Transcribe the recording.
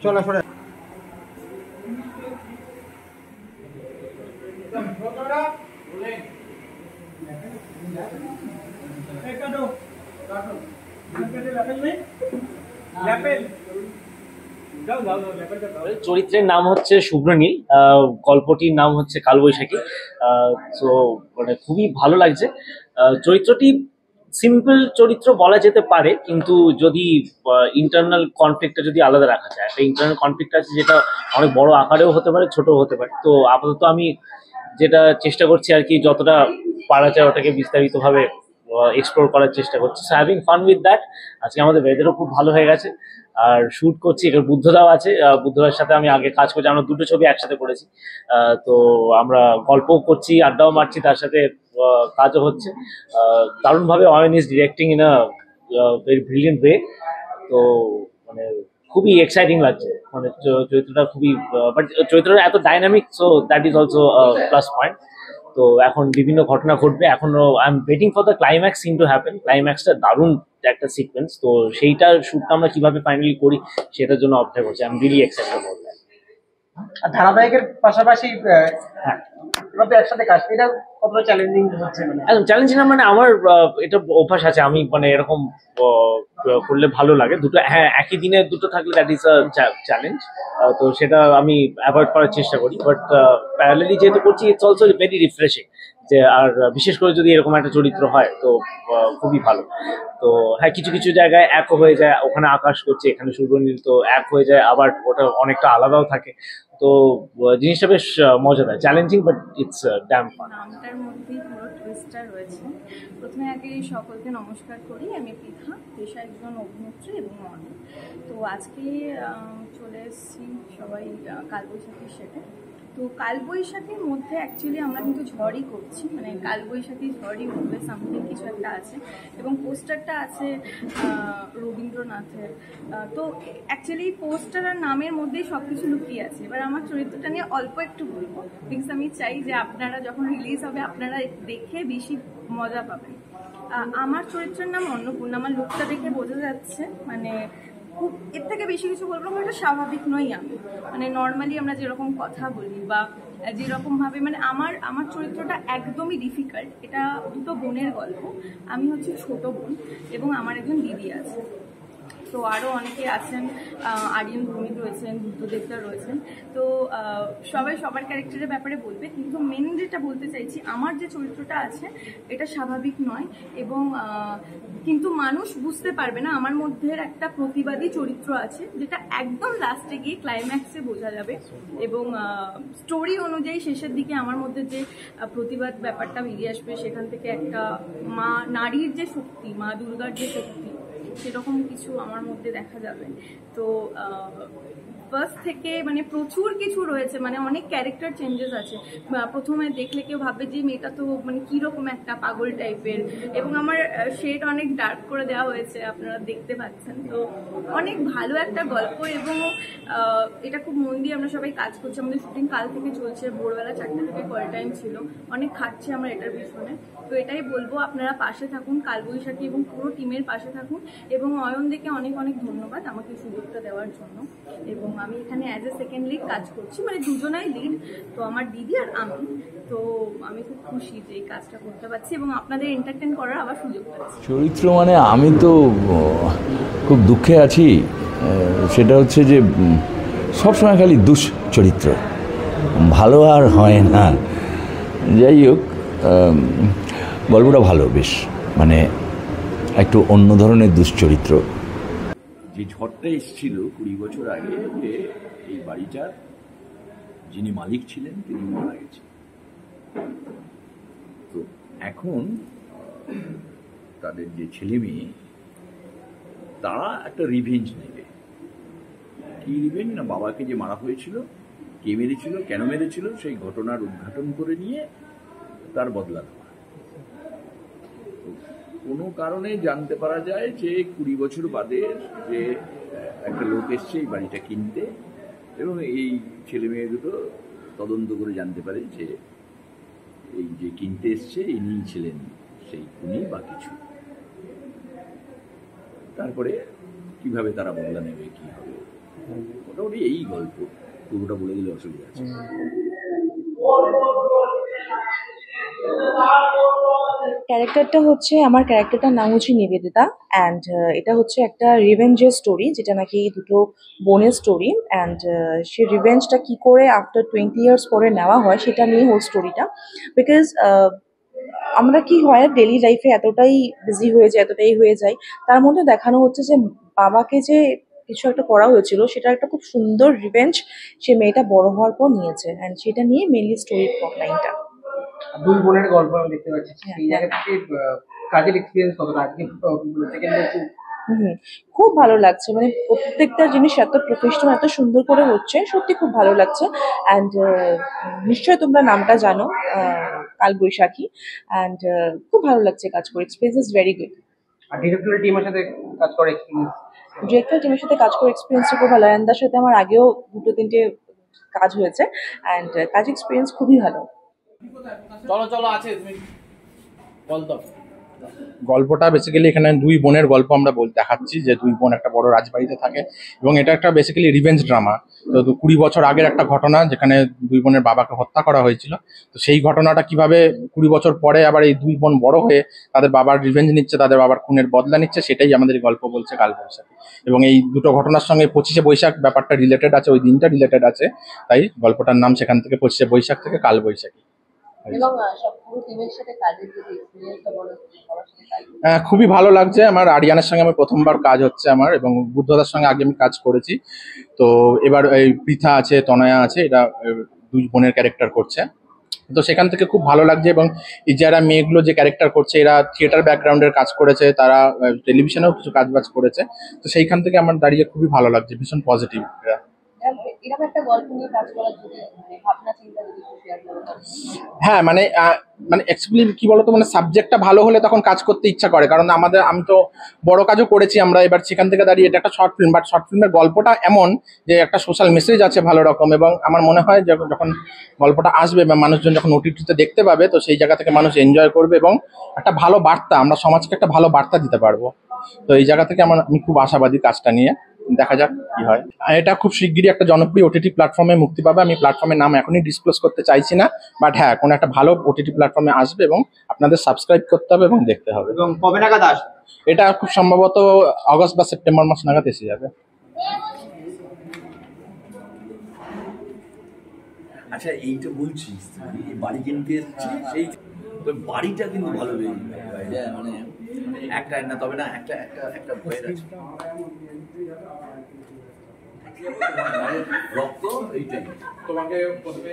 চলো সরে চরিত্রের নাম হচ্ছে শুভ্রনী, গল্পটির নাম হচ্ছে কালবৈশাখী। তো মানে খুবই ভালো লাগছে। চরিত্রটি সিম্পল চরিত্র বলা যেতে পারে, কিন্তু যদি ইন্টারনাল কনফ্লিক্টটা যদি আলাদা রাখা যায়, একটা ইন্টারনাল কনফ্লিক্ট আছে যেটা অনেক বড় আকারেও হতে পারে, ছোটও হতে পারে। তো আপাতত আমি যেটা চেষ্টা করছি আর কি, যতটা পারা যায় ওটাকে বিস্তারিতভাবে এক্সপ্লোর করার চেষ্টা করছি। So having fun with that. আজকে আমাদের ওয়েদারও খুব ভালো হয়ে গেছে, আর শুট করছি। এখানে বুদ্ধদাও আছে, বুদ্ধদার সাথে আমি আগে কাজ করছি, আমরা দুটো ছবি একসাথে করেছি। তো আমরা গল্পও করছি, আড্ডাও মারছি, তার সাথে কাজও হচ্ছে। দারুণভাবে Ayan is directing in a very brilliant way. তো মানে খুবই এক্সাইটিং লাগছে, মানে চরিত্রটা খুবই, বাট চরিত্রটা এত dynamic, so that is also plus point. তো এখন বিভিন্ন ঘটনা ঘটবে, এখনো I am waiting for the climax scene to happen. ক্লাইম্যাক্সটা দারুণ একটা সিকোয়েন্স, তো সেইটার শুটটা আমরা কিভাবে ফাইনালি করি সেটার জন্য অপেক্ষা করছি। I am really excited about that. আর ধারাবাহিকের পাশাপাশি হ্যাঁ, এবার তো একসাথে কাজ, এটা কতটা চ্যালেঞ্জিং হচ্ছে? মানে একদম চ্যালেঞ্জিং না, মানে আমার এটা অভ্যাস আছে, আমি মানে এরকম করলে ভালো লাগে। দুটো, হ্যাঁ, একই দিনে দুটো থাকলে দ্যাট ইজ আ চ্যালেঞ্জ। তো সেটা আমি অ্যাভয়েড করার চেষ্টা করি, বাট প্যারালালি যেহেতু করছি, ইটস অলসো ভেরি রিফ্রেশিং। যে আর বিশেষ করে যদি এরকম একটা চরিত্র হয় তো খুবই ভালো। তো হ্যাঁ, কিছু কিছু জায়গায় এক হয়ে যায়, ওখানে আকাশ করছে, এখানে সূর্যনীল, তো এক হয়ে যায়, আবার ওটা অনেকটা আলাদাও থাকে। তো জিনিসটা বেশ মজাদার, challenging, but it's damn fun. নামটার মধ্যেই পুরো টুইস্টটা রয়েছে। প্রথমে আগে সকলকে নমস্কার করি। আমি পৃথা, পেশা একজন অভিনেত্রী এবং মডেল। তো আজকে চলে এসেছি সবাই কালবৈশাখীর সেটে। তো কালবৈশাখীর মধ্যে অ্যাকচুয়ালি আমরা কিন্তু ঝড়ই করছি, মানে কালবৈশাখী ঝড়ই উঠবে, সামথিং কিছু একটা আছে। এবং পোস্টারটা আছে রবীন্দ্রনাথের। তো অ্যাকচুয়ালি পোস্টার আর নামের মধ্যেই সব কিছু লুকিয়ে আছে। এবার আমার চরিত্রটা নিয়ে অল্প একটু বলবো, বিকজ আমি চাই যে আপনারা যখন রিলিজ হবে আপনারা দেখে বেশি মজা পাবেন। আমার চরিত্রের নাম অন্নপূর্ণা। আমার লুকটা দেখে বোঝা যাচ্ছে, মানে খুব এর থেকে বেশি কিছু বলবো না, এটা স্বাভাবিক নই আমি। মানে নর্মালি আমরা যেরকম কথা বলি বা যেরকমভাবে, মানে আমার চরিত্রটা একদমই ডিফিকাল্ট। এটা দুটো বোনের গল্প। আমি হচ্ছে ছোট বোন এবং আমার একজন দিদি আছে। তো আরও অনেকে আছেন, আরিয়ান ভৌমিক রয়েছেন, বুদ্ধদেবদা রয়েছেন। তো সবাই সবার ক্যারেক্টারের ব্যাপারে বলবে, কিন্তু মেন যেটা বলতে চাইছি, আমার যে চরিত্রটা আছে এটা স্বাভাবিক নয়। এবং কিন্তু মানুষ বুঝতে পারবে না আমার মধ্যে একটা প্রতিবাদী চরিত্র আছে, যেটা একদম লাস্টে গিয়ে ক্লাইম্যাক্সে বোঝা যাবে। এবং স্টোরি অনুযায়ী শেষের দিকে আমার মধ্যে যে প্রতিবাদ ব্যাপারটা বেরিয়ে আসবে, সেখান থেকে একটা নারীর যে শক্তি, মা দুর্গার যে শক্তি, সেরকম কিছু আমার মধ্যে দেখা যাবে। তো ফার্স্ট থেকে মানে প্রচুর কিছু রয়েছে, মানে অনেক ক্যারেক্টার চেঞ্জেস আছে। প্রথমে দেখলে কেউ ভাববে যে মেয়েটা তো মানে কীরকম একটা পাগল টাইপের, এবং আমার শেড অনেক ডার্ক করে দেওয়া হয়েছে, আপনারা দেখতে পাচ্ছেন। তো অনেক ভালো একটা গল্প, এবং এটা খুব মন দিয়ে আমরা সবাই কাজ করছি। আমাদের শুটিং কাল থেকে চলছে, ভোরবেলা 4টে থেকে কল টাইম ছিল। অনেক খাচ্ছি আমরা এটার পিছনে। তো এটাই বলবো, আপনারা পাশে থাকুন, কালবৈশাখী এবং পুরো টিমের পাশে থাকুন। এবং অয়নদিকে অনেক অনেক ধন্যবাদ আমাকে সুযোগটা দেওয়ার জন্য। এবং আমি এখানে অ্যাজ এ সেকেন্ড লিড কাজ করছি, মানে দুজনাই লিড, তো আমার দিদি আর আমি। তো আমি খুব খুশি যে এই কাজটা করতে পারছি এবং আপনাদের এন্টারটেইন করার আবার সুযোগ পাচ্ছি। চরিত্র মানে আমি তো খুব দুঃখে আছি, সেটা হচ্ছে যে সবসময় খালি দুশ্চরিত্র, ভালো আর হয় না। যাই হোক, গল্পটা ভালো, বেশ মানে একটু অন্য ধরনের দুশ্চরিত্র। যে ঝড়টা এসেছিল 20 বছর আগে, যে এই বাড়িটার যিনি মালিক ছিলেন তিনি মারা গেছেন। তো এখন তাদের যে ছেলে মেয়ে, তারা একটা রিভেঞ্জ নেবে। কি রিভেঞ্জ না, বাবাকে যে মারা হয়েছিল, কে মেরেছিল, কেন মেরেছিল, সেই ঘটনার উদ্ঘাটন করে নিয়ে তার বদলা দেওয়া। কোনো কারণে জানতে পারা যায় যে 20 বছর বাদে যে একটা লোক এসছে এই বাড়িটা কিনতে, এবং এই ছেলে মেয়ে দুটো তদন্ত করে জানতে পারে যে এই যে কিনতে এসছে ইনিই ছিলেন সেই খুনি বা কিছু। তারপরে কিভাবে তারা বদলা নেবে, কি হবে, মোটামুটি এই গল্প। পুরোটা বলে দিলে অসুবিধা আছে। ক্যারেক্টারটা হচ্ছে, আমার ক্যারেক্টারটার নাম হচ্ছে নিবেদিতা, অ্যান্ড এটা হচ্ছে একটা রিভেঞ্জের স্টোরি, যেটা নাকি দুটো বোনের স্টোরি। অ্যান্ড সে রিভেঞ্জটা কি করে আফটার 20 ইয়ার্স পরে নেওয়া হয় সেটা নিয়ে হোল স্টোরিটা। বিকজ আমরা কি হয় ডেলি লাইফে এতটাই বিজি হয়ে যাই, তার মধ্যে দেখানো হচ্ছে যে বাবাকে যে কিছু একটা করা হয়েছিল সেটা একটা খুব সুন্দর রিভেঞ্জ সে মেয়েটা বড় হওয়ার পর নিয়েছে, অ্যান্ড সেটা নিয়ে মেনলি স্টোরির প্লট লাইনটা। দুই বোনের গল্প আমি দেখতে পাচ্ছি, এই জায়গা থেকে কাজের এক্সপিরিয়েন্স কতটা আজকে সেকেন্ড খুব ভালো লাগছে, মানে প্রত্যেকটা জিনিস এত প্রফেশনাল, এত সুন্দর করে হচ্ছে, সত্যি খুব ভালো লাগছে। অ্যান্ড নিশ্চয়ই তোমরা নামটা জানো, কালবৈশাখী, অ্যান্ড খুব ভালো লাগছে কাজ করে, এক্সপিরিয়েন্স ইজ ভেরি গুড। আর ডিরেক্টর টিমের সাথে কাজ করে এক্সপিরিয়েন্স, ডিরেক্টর টিমের সাথে কাজ করে এক্সপিরিয়েন্সটা খুব ভালো। অ্যান্ডার সাথে আমার আগেও 2-3টে কাজ হয়েছে, অ্যান্ড কাজ এক্সপিরিয়েন্স খুবই ভালো। চলো আছে তুমি বল দাও। গল্পটা বেসিক্যালি এখানে দুই বোনের গল্প আমরা দেখাচ্ছি, যে দুই বোন একটা বড় রাজবাড়িতে থাকে এবং এটা একটা বেসিক্যালি রিভেঞ্জ ড্রামা। তো 20 বছর আগের একটা ঘটনা যেখানে দুই বোনের বাবাকে হত্যা করা হয়েছিল। তো সেই ঘটনাটা কিভাবে 20 বছর পরে আবার এই দুই বোন বড় হয়ে তাদের বাবার রিভেঞ্জ নিচ্ছে, তাদের বাবার খুনের বদলা নিচ্ছে, সেটাই আমাদের এই গল্প বলছে কালবৈশাখী। এবং এই দুটো ঘটনার সঙ্গে 25শে বৈশাখ ব্যাপারটা রিলেটেড আছে, ওই দিনটা রিলেটেড আছে, তাই গল্পটার নাম সেখান থেকে 25শে বৈশাখ থেকে কালবৈশাখী। এবং সব পুরো টিমের সাথে কাজের যে এক্সপেরিয়েন্সটা বলো, সবার সাথে কাজ খুবই ভালো লাগছে। আমার আরিয়ানের সঙ্গে আমার প্রথমবার কাজ হচ্ছে আমার, এবং বুদ্ধদার সঙ্গে আগে আমি কাজ করেছি। তো এবার এই পৃথা আছে, তনয়া আছে, এটা দুই বোনের ক্যারেক্টার করছে। তো সেখান থেকে খুব ভালো লাগছে। এবং এই যারা মেয়েগুলো যে ক্যারেক্টার করছে এরা থিয়েটার ব্যাকগ্রাউন্ডের কাজ করেছে, তারা টেলিভিশনেও কিছু কাজ করেছে। তো সেইখান থেকে আমার দাঁড়িয়ে খুবই ভালো লাগছে, ভীষণ পজিটিভ। এরকম একটা গল্প নিয়ে কাজ করার যদি ভাবনা চিন্তা যদি একটু শেয়ার করো। হ্যাঁ, মানে অ্যাকচুয়ালি কি বলতো, মানে সাবজেক্টটা ভালো হলে তখন কাজ করতে ইচ্ছা করে। কারণ আমি তো বড় কাজও করেছি আমরা, এবার সেখান থেকে দাঁড়িয়ে এটা একটা শর্ট ফিল্ম, বাট শর্ট ফিল্মের গল্পটা এমন যে একটা সোশ্যাল মেসেজ আছে ভালো রকম। এবং আমার মনে হয় যখন গল্পটা আসবে বা মানুষজন যখন ওটিটিতে দেখতে পাবে, তো সেই জায়গা থেকে মানুষ এনজয় করবে এবং একটা ভালো বার্তা, আমরা সমাজকে একটা ভালো বার্তা দিতে পারবো। তো এই জায়গা থেকে আমি খুব আশাবাদী কাজটা নিয়ে। দেখা যাক কি হয়। এটা খুব শিগগিরই একটা জনপ্রিয় ওটিটি প্ল্যাটফর্মে মুক্তি পাবে। আমি প্ল্যাটফর্মের নাম এখনই ডিসক্লোজ করতে চাইছি না, বাট হ্যাঁ, কোনো একটা ভালো ওটিটি প্ল্যাটফর্মে আসবে এবং আপনাদের সাবস্ক্রাইব করতে হবে এবং দেখতে হবে। এবং কবে নাগাদ আসবে? এটা খুব সম্ভবত আগস্ট বা সেপ্টেম্বর মাস নাগাদ এসে যাবে। আচ্ছা, এইটা বলছিস বাড়ি কিনতে এসছে, সেই বাড়িটা কিন্তু ভালো মানে একটা না, তবে না একটা একটা একটা ভয়ের আছে রক্ত, এইটাই তোমাকে প্রথমে